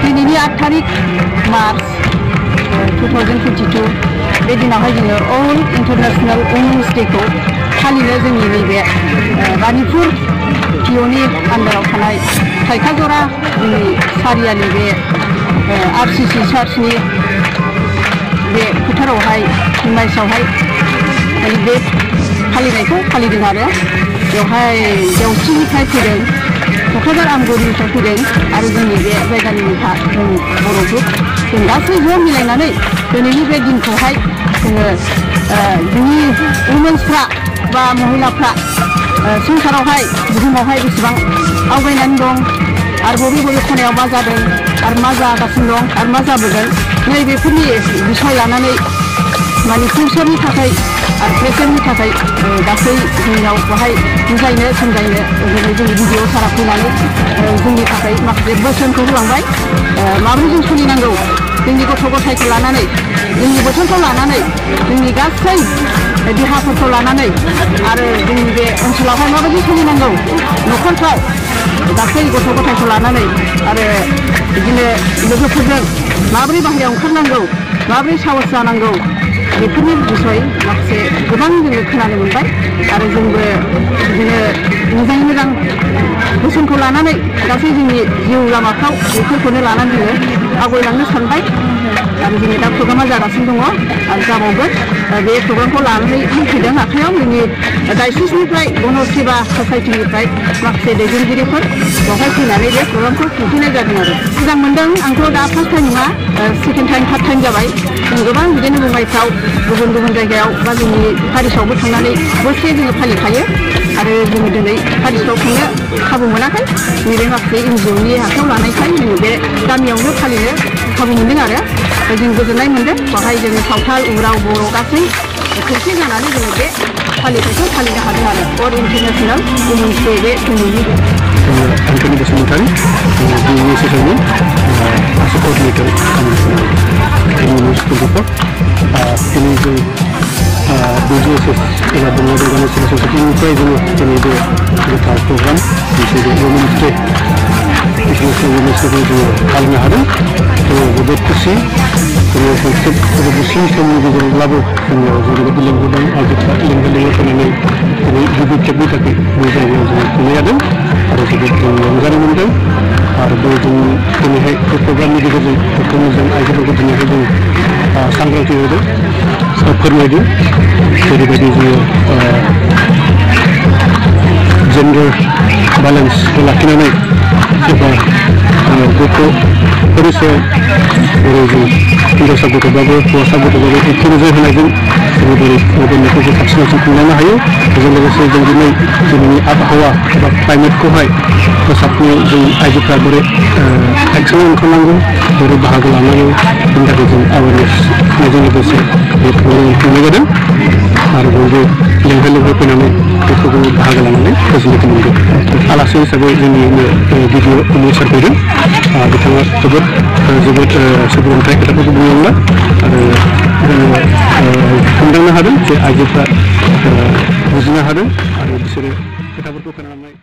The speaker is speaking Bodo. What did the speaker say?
दिनैनि 8 तारिख मार्च 2022 बे दिनावहाय जोङो अल इन्टारनेशनेल वुमेन्स डेखौ फालिनो जोंनि नैबे रानिपुर पिअनि आन्दाराव थानाय थाइखाजरा जोंनि सारियानि बे आरसीसी चार्चनि बे फोथारावहाय हिमायसावहाय बे फालिनायखौ फालिदों आरो बेवहाय देवस्रिनिफ्राय फैदों क'क्राझार आमगुरिनिफ्राय फैदों आरो जोंनि बे जायगानि जों बर' ग्रुप जों गासै ज' मिलायनानै दिनैनि बे दिनखौहाय जोङो जोंनि वुमेन्सफ्रा बा महिलाफ्रा संसारावहाय बुहुमावहाय बेसेबां आवगायनानै दं आरो बबे बबे खनायाव मा जादों आरो मा जागासिनो दं आरो मा जाबोगोन नैबेफोरनि बिसय लानानै माने फिउचारनि थाखाय आरो प्रेजेन्टनि थाखाय गासै जोंनाव बेवहाय बुजायनो समजायनो जोंनि भिडिअ सारा फैनानै जोंनि थाखाय माखासे बोसोनखौ होलांबाय माबोरै जों सोलिनांगौ जोंनि गथ' गथायखौ लानानै जोंनि बोथोरखौ लानानै जोंनि गासै देहाफोरखौ लानानै आरो जोंनि बे ओनसोलावहाय माबायदि सोलिनांगौ न'खरफ्राव गासै गथ' गथायखौ लानानै आरो बिदिनो लोगोफोरजों माबोरै बाहेरायाव ओंखारनांगौ माबोरै साहस जानांगौ बेफोरनि बिसय माखासे गोबां जोङो खोनानो मोनबाय आरो जोंबो बिदिनो मोजाङै मोजां बोसोनखौ लानानै गासै जोंनि जिउ लामाफ्राव बेफोरखौनो लानानै जोङो आवगायलांनो सानबाय आरो जोंनि दा प्रग्रामा जागासिनो दङ आरो जाबावगोन बे प्रग्रामखौ लानानै फैदों आखायाव जोंनि डायसिसनिफ्राय गण सेवा ससाइटिनिफ्राय माखासे दैदेनगिरिफोर बेवहाय फैनानै बे प्रग्रामखौ खुंफैनाय जादों आरो मोजां मोनदों आंथ' दा फार्स्ट टाइम नङा सेकेन्ड टाइम थार्ड टाइम जाबाय जों गोबां बिदिनो मुम्बाइफ्राव गुबुन गुबुन जायगायाव बा जोंनि पेरिसावबो थांनानै बोसोरे जोङो फालिखायो आरो जोङो दिनै पेरिसफ्राव थांनो खाबु मोनाखै नैबे माखासे एनजिअनि आखायाव लानायखाय जोङो बे गामियावनो फालिनो खाबु मोनदों आरो जों गोजोननाय मोनदों बेवहाय जोङो सावथाल उराव बर' गासै खौसे जानानै जोङो बे फालिथायखौ फालिनो हादों आरो अल इन्टारनेशनेल वुमेन्स डे बे दिनैनि आंनि बसुमतारी दिनैनि सेसननि कोअर्डिनेटर दिनै जों BGSS एबा बंगबन्धु अर्गानाइजेसन ससाइटिनिफ्राय जोङो दिनै बे गोथार प्रग्राम मोनसे बे वुमेन्स डे इन्टारनेशनेल वुमेन्स डेखौ जोङो फालिनो हादों जोङो जोबोद खुसि जोङो मोनसे जोबोद गुसुं समनि गेजेरावब्लाबो जोङो जेरैबायदि लेंहरदों आइजोफ्रा लेंहर फैनानै दिनै गिबि खेबनि थाखाय बे जायगायाव जोङो खुंनाय जादों आरो जोबोद जों रंजानो मोनदों आरो बे जों दिनैहाय बे प्रग्रामनि गेजेरजों बेखौनो जों आइजोफोरखौ दिनैहाय जों सांग्रांथि होदों फोरमायदों जेरैबायदि जोङो जेन्डार बेलेन्सखौ लाखिनानै एबा गथ' परिसय जेरै जों हिन्जावसा गथ'बाबो हौवासा गथ'बाबो एखे नोजोर होनायजों जोङो बोरै गथ'फोरखौ साबसिन साबसिन खुंलांनो हायो बेजों लोगोसे जों दिनै दिनैनि आबहावा एबा क्लाइमेटखौहाय फोसाबनो जों आइजोफ्रा बोरै एक्सनाव ओंखारनांगौ बोरै बाहागो लानांगौ बेनि थाखाय जों एवारनेस होनायजों लोगोसे बे प्रग्राम खुंनाय जादों आरो बयबो लेंहर फैनानै बेफोरखौ बाहागो लानानै गोजोननायखौ मोनदों आलासि हिसाबै जोंनि भिडिअ सार फैदों बिथाङा जोबोद सुबुरुन्थाय खोथाफोरखौ बुंलांबाय आरो जोङो हमदांनो हादों जे आइजोफ्रा बुजिनो हादों आरो बिसोरो खोथाफोरखौ खोनानानै